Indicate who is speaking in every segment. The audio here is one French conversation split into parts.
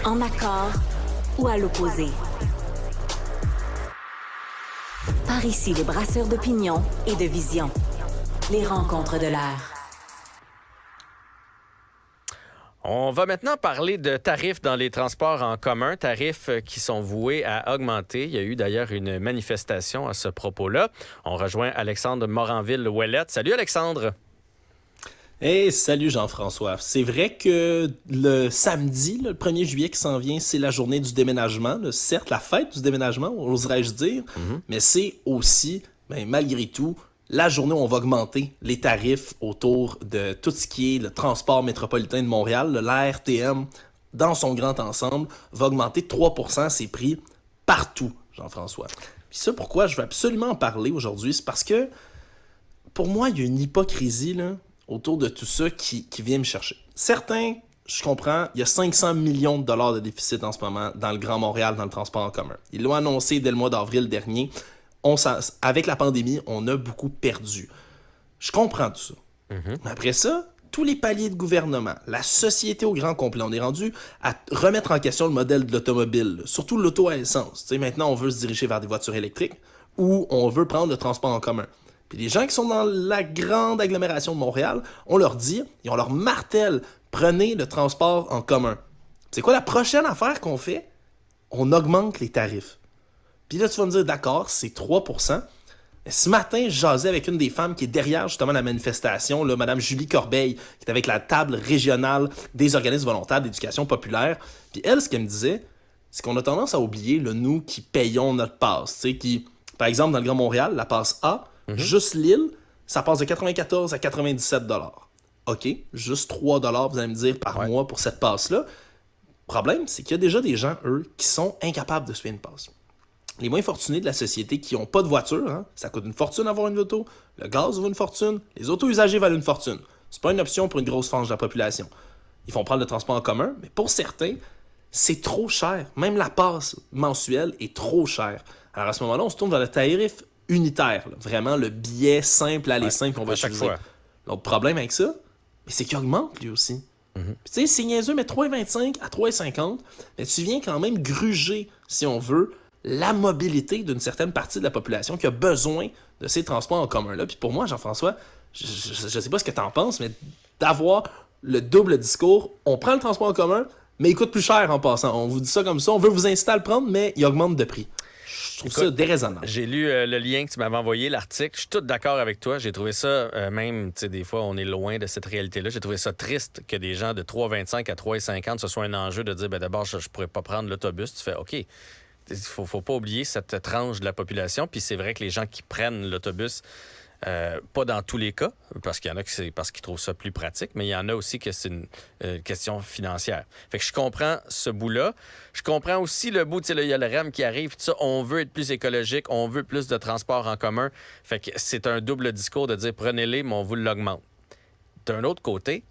Speaker 1: En accord ou à l'opposé. Par ici, les brasseurs d'opinion et de vision. Les rencontres de l'air.
Speaker 2: On va maintenant parler de tarifs dans les transports en commun, tarifs qui sont voués à augmenter. Il y a eu d'ailleurs une manifestation à ce propos-là. On rejoint Alexandre Moranville-Ouellette. Salut Alexandre!
Speaker 3: Hey, salut Jean-François. C'est vrai que le samedi, le 1er juillet qui s'en vient, c'est la journée du déménagement. Certes, la fête du déménagement, oserais-je dire, mais c'est aussi, malgré tout, la journée où on va augmenter les tarifs autour de tout ce qui est le transport métropolitain de Montréal. L'ARTM, dans son grand ensemble, va augmenter de 3% ses prix partout, Jean-François. Puis ça, pourquoi je veux absolument en parler aujourd'hui, c'est parce que, pour moi, il y a une hypocrisie là, autour de tout ça qui vient me chercher. Certains, je comprends, il y a 500 millions de dollars de déficit en ce moment dans le Grand Montréal, dans le transport en commun. Ils l'ont annoncé dès le mois d'avril dernier. Avec la pandémie, on a beaucoup perdu. Je comprends tout ça. Mais après ça, tous les paliers de gouvernement, la société au grand complet, on est rendu à remettre en question le modèle de l'automobile, surtout l'auto à essence. T'sais, maintenant, on veut se diriger vers des voitures électriques ou on veut prendre le transport en commun. Puis les gens qui sont dans la grande agglomération de Montréal, on leur dit et on leur martèle, prenez le transport en commun. C'est quoi la prochaine affaire qu'on fait? On augmente les tarifs. Puis là, tu vas me dire, d'accord, c'est 3%. Mais ce matin, je jasais avec une des femmes qui est derrière justement la manifestation, là, Mme Julie Corbeil, qui est avec la table régionale des organismes volontaires d'éducation populaire. Puis elle, ce qu'elle me disait, c'est qu'on a tendance à oublier, là, nous qui payons notre passe. Par exemple, dans le Grand Montréal, la passe A, juste l'île, ça passe de 94 à 97 $. OK, juste 3 $, vous allez me dire, par mois pour cette passe-là. Le problème, c'est qu'il y a déjà des gens, eux, qui sont incapables de suivre une passe. Les moins fortunés de la société qui n'ont pas de voiture, ça coûte une fortune d'avoir une auto, le gaz vaut une fortune, les autos usagées valent une fortune. C'est pas une option pour une grosse frange de la population. Ils font prendre le transport en commun, mais pour certains, c'est trop cher. Même la passe mensuelle est trop chère. Alors à ce moment-là, on se tourne vers le tarif unitaire, là. Vraiment le billet simple, aller simple qu'on va utiliser. L'autre problème avec ça, c'est qu'il augmente lui aussi. Tu sais, c'est niaiseux, mais 3,25 à 3,50, mais tu viens quand même gruger, si on veut, la mobilité d'une certaine partie de la population qui a besoin de ces transports en commun-là. Puis pour moi, Jean-François, je sais pas ce que tu en penses, mais d'avoir le double discours, on prend le transport en commun, mais il coûte plus cher en passant. On vous dit ça comme ça, on veut vous inciter à le prendre, mais il augmente de prix. Je trouve ça déraisonnable.
Speaker 2: J'ai lu le lien que tu m'avais envoyé, l'article. Je suis tout d'accord avec toi. J'ai trouvé ça, même, tu sais, des fois, on est loin de cette réalité-là. J'ai trouvé ça triste que des gens de 3,25 à 3,50, ce soit un enjeu de dire, d'abord, je pourrais pas prendre l'autobus. Tu fais, OK, il faut pas oublier cette tranche de la population. Puis c'est vrai que les gens qui prennent l'autobus, pas dans tous les cas, parce qu'il y en a que c'est parce qu'ils trouvent ça plus pratique, mais il y en a aussi que c'est une question financière. Fait que je comprends ce bout-là. Je comprends aussi le bout, tu sais, il y a le REM qui arrive, tout ça, on veut être plus écologique, on veut plus de transport en commun. Fait que c'est un double discours de dire prenez-les, mais on vous l'augmente. D'un autre côté,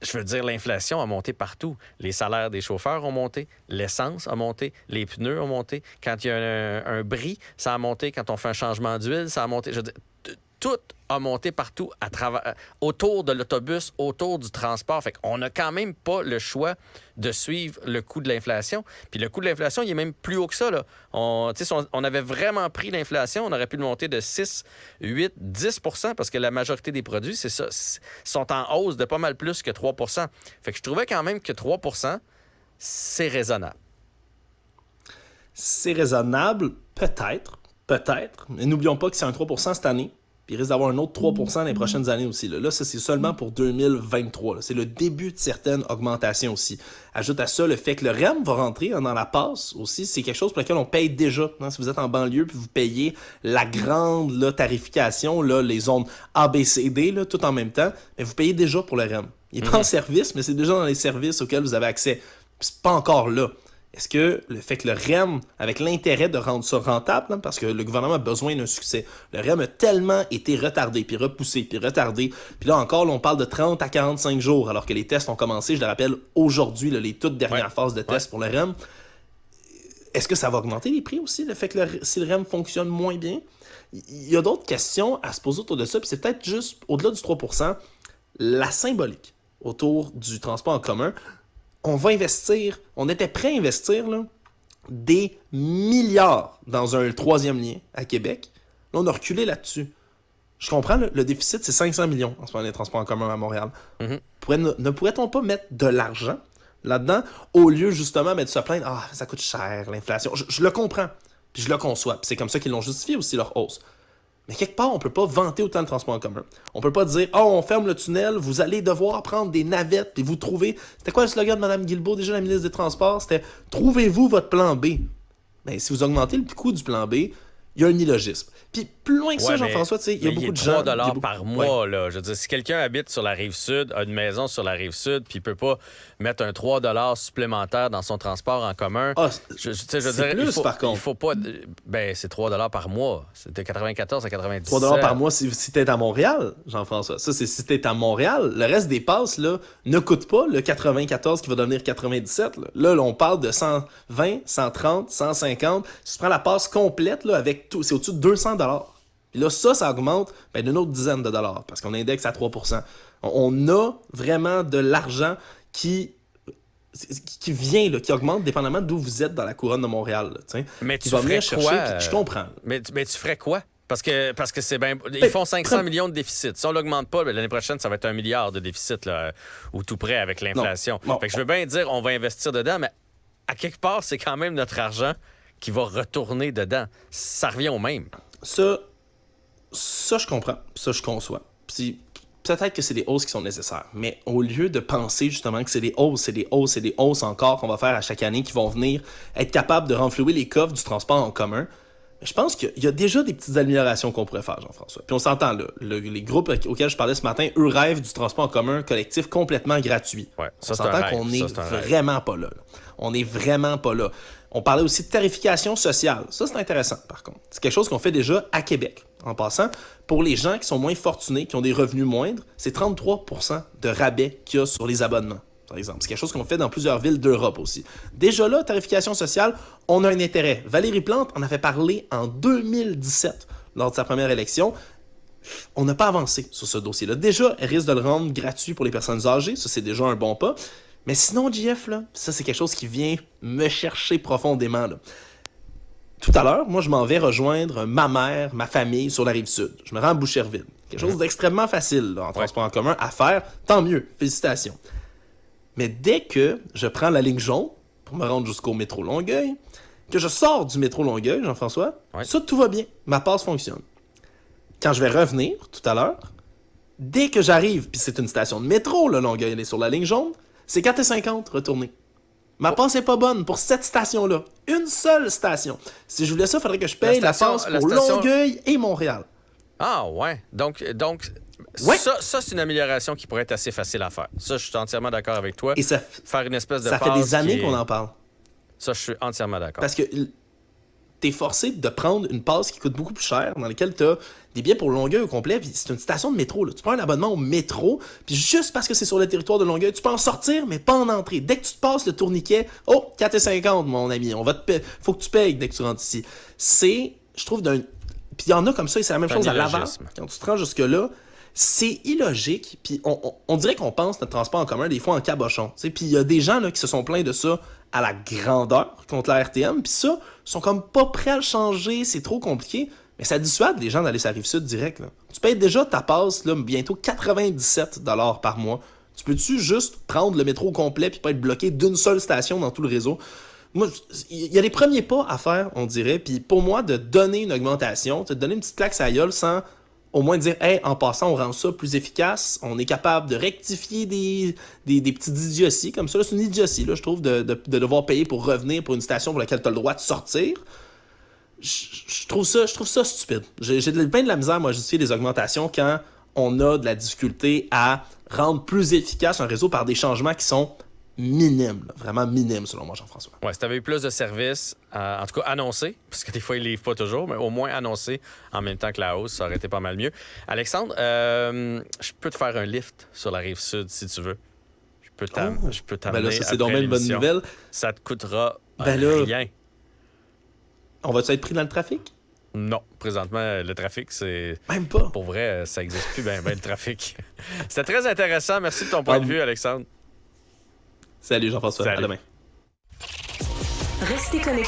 Speaker 2: je veux dire, l'inflation a monté partout. Les salaires des chauffeurs ont monté, l'essence a monté, les pneus ont monté. Quand il y a un bris, ça a monté. Quand on fait un changement d'huile, ça a monté. Je veux dire, tout a monté partout autour de l'autobus, autour du transport. Fait qu'on n'a quand même pas le choix de suivre le coût de l'inflation. Puis le coût de l'inflation, il est même plus haut que ça, là. Si on avait vraiment pris l'inflation, on aurait pu le monter de 6, 8, 10 % parce que la majorité des produits, c'est ça, sont en hausse de pas mal plus que 3 %. Fait que je trouvais quand même que 3 %, c'est raisonnable.
Speaker 3: C'est raisonnable, peut-être. Mais n'oublions pas que c'est un 3 % cette année. Puis il risque d'avoir un autre 3 % dans les prochaines années aussi. Là, ça, c'est seulement pour 2023. Là. C'est le début de certaines augmentations aussi. Ajoute à ça le fait que le REM va rentrer dans la passe aussi. C'est quelque chose pour lequel on paye déjà. Si vous êtes en banlieue puis vous payez la grande tarification, les zones A, B, C, D, tout en même temps, mais vous payez déjà pour le REM. Il n'est pas en service, mais c'est déjà dans les services auxquels vous avez accès. Puis c'est pas encore là. Est-ce que le fait que le REM, avec l'intérêt de rendre ça rentable, parce que le gouvernement a besoin d'un succès, le REM a tellement été retardé, puis repoussé, puis retardé, puis là encore, on parle de 30 à 45 jours, alors que les tests ont commencé, je le rappelle, aujourd'hui, les toutes dernières phases de tests pour le REM. Est-ce que ça va augmenter les prix aussi, le fait que si le REM fonctionne moins bien? Il y a d'autres questions à se poser autour de ça, puis c'est peut-être juste, au-delà du 3 %, la symbolique autour du transport en commun. on va investir, on était prêt à investir là, des milliards dans un troisième lien à Québec. Là, on a reculé là-dessus. Je comprends, le déficit, c'est 500 millions en ce moment, les transports en commun à Montréal. Ne pourrait-on pas mettre de l'argent là-dedans, au lieu justement de se plaindre, ah, ça coûte cher, l'inflation. Je le comprends, puis je le conçois. Puis c'est comme ça qu'ils l'ont justifié aussi, leur hausse. Mais quelque part, on peut pas vanter autant de transports en commun. On peut pas dire, oh, on ferme le tunnel, vous allez devoir prendre des navettes, puis vous trouvez... C'était quoi le slogan de Mme Guilbeault, déjà la ministre des Transports? C'était, trouvez-vous votre plan B. Mais si vous augmentez le coût du plan B, il y a un illogisme. Puis plus loin que ça, Jean-François, tu sais, il y a beaucoup de gens...
Speaker 2: 3 $ par mois, là. Je veux dire, si quelqu'un habite sur la Rive-Sud, a une maison sur la Rive-Sud, puis il peut pas mettre un 3 $ supplémentaire dans son transport en commun...
Speaker 3: c'est plus, par contre.
Speaker 2: Il faut pas... Ben, c'est 3 $ par mois. C'était 94 à 97.
Speaker 3: 3 $ par mois si t'es à Montréal, Jean-François. Ça, c'est si t'es à Montréal. Le reste des passes, là, ne coûte pas le 94 qui va devenir 97. Là, on parle de 120, 130, 150. Si tu prends la passe complète, là, avec tout, c'est au-dessus de 200 $. Puis là, ça augmente d'une autre dizaine de dollars parce qu'on indexe à 3%. On a vraiment de l'argent qui vient, là, qui augmente dépendamment d'où vous êtes dans la couronne de Montréal. Là,
Speaker 2: mais tu
Speaker 3: vas
Speaker 2: ferais
Speaker 3: venir
Speaker 2: quoi?
Speaker 3: chercher, je comprends.
Speaker 2: Mais tu ferais quoi? Parce que c'est bien... Ils font 500 millions de déficit. Si on l'augmente pas, l'année prochaine, ça va être 1 milliard de déficit, là, ou tout près avec l'inflation. Fait que je veux bien dire, on va investir dedans, mais à quelque part, c'est quand même notre argent qui va retourner dedans. Ça revient au même.
Speaker 3: Ça, je comprends. Ça, je conçois. Puis peut-être que c'est des hausses qui sont nécessaires. Mais au lieu de penser justement que c'est des hausses encore qu'on va faire à chaque année qui vont venir être capables de renflouer les coffres du transport en commun, je pense qu'il y a déjà des petites améliorations qu'on pourrait faire, Jean-François. Puis on s'entend là. Les groupes auxquels je parlais ce matin, eux rêvent du transport en commun collectif complètement gratuit.
Speaker 2: Ouais,
Speaker 3: on s'entend qu'on n'est vraiment pas là. On n'est vraiment pas là. On parlait aussi de tarification sociale. Ça, c'est intéressant, par contre. C'est quelque chose qu'on fait déjà à Québec. En passant, pour les gens qui sont moins fortunés, qui ont des revenus moindres, c'est 33% de rabais qu'il y a sur les abonnements, par exemple. C'est quelque chose qu'on fait dans plusieurs villes d'Europe aussi. Déjà là, tarification sociale, on a un intérêt. Valérie Plante en avait parlé en 2017, lors de sa première élection. On n'a pas avancé sur ce dossier-là. Déjà, elle risque de le rendre gratuit pour les personnes âgées. Ça, c'est déjà un bon pas. Mais sinon, JF, là, ça, c'est quelque chose qui vient me chercher profondément, là. Tout à l'heure, moi, je m'en vais rejoindre ma mère, ma famille sur la Rive-Sud. Je me rends à Boucherville. Quelque chose d'extrêmement facile là, en transport en commun à faire. Tant mieux. Félicitations. Mais dès que je prends la ligne jaune pour me rendre jusqu'au métro Longueuil, que je sors du métro Longueuil, Jean-François, ça, tout va bien. Ma passe fonctionne. Quand je vais revenir, tout à l'heure, dès que j'arrive, puis c'est une station de métro, le Longueuil, elle est sur la ligne jaune, c'est 4,50 retourner. Ma passe n'est pas bonne pour cette station-là. Une seule station. Si je voulais ça, il faudrait que je paye la passe pour Longueuil et Montréal.
Speaker 2: Ah ouais. Donc
Speaker 3: ouais.
Speaker 2: Ça, c'est une amélioration qui pourrait être assez facile à faire. Ça, je suis entièrement d'accord avec toi.
Speaker 3: Et ça,
Speaker 2: faire une espèce de
Speaker 3: ça fait des années qu'on en parle.
Speaker 2: Ça, je suis entièrement d'accord.
Speaker 3: Parce que t'es forcé de prendre une passe qui coûte beaucoup plus cher, dans laquelle t'as des billets pour Longueuil au complet, puis c'est une station de métro. Là. Tu prends un abonnement au métro, puis juste parce que c'est sur le territoire de Longueuil, tu peux en sortir, mais pas en entrer. Dès que tu te passes le tourniquet, oh, 4,50 mon ami, faut que tu payes dès que tu rentres ici. C'est, je trouve, puis il y en a comme ça, et c'est la même chose à Laval. Quand tu te rends jusque-là, c'est illogique, puis on dirait qu'on pense notre transport en commun des fois en cabochon. Puis il y a des gens là, qui se sont plaints de ça à la grandeur contre la RTM, puis ça, sont comme pas prêts à le changer, c'est trop compliqué. Mais ça dissuade les gens d'aller sur la Rive-Sud direct. Là. Tu payes déjà ta passe là, bientôt 97 $ par mois. Tu peux-tu juste prendre le métro au complet puis pas être bloqué d'une seule station dans tout le réseau? Moi, il y a des premiers pas à faire, on dirait. Puis pour moi, de donner une augmentation, de donner une petite claque à la gueule sans au moins dire, hey, en passant, on rend ça plus efficace. On est capable de rectifier des petites idioties comme ça. Là, c'est une idiotie, là, je trouve, de devoir payer pour revenir pour une station pour laquelle tu as le droit de sortir. Je trouve ça stupide. J'ai plein de la misère, moi, à justifier des augmentations quand on a de la difficulté à rendre plus efficace un réseau par des changements qui sont minimes, là, vraiment minimes, selon moi, Jean-François.
Speaker 2: Ouais, si tu avais eu plus de services, en tout cas annoncés, parce que des fois, ils ne livrent pas toujours, mais au moins annoncés en même temps que la hausse, ça aurait été pas mal mieux. Alexandre, je peux te faire un lift sur la Rive-Sud, si tu veux. Je peux t'amener
Speaker 3: ben là, ça, c'est donc une bonne nouvelle.
Speaker 2: Ça te coûtera
Speaker 3: rien. On va-tu être pris dans le trafic?
Speaker 2: Non. Présentement, le trafic, c'est...
Speaker 3: Même pas.
Speaker 2: Pour vrai, ça n'existe plus, ben le trafic. C'était très intéressant. Merci de ton point de vue, Alexandre.
Speaker 3: Salut Jean-François,
Speaker 2: Salut.
Speaker 3: à demain.
Speaker 1: Restez connectés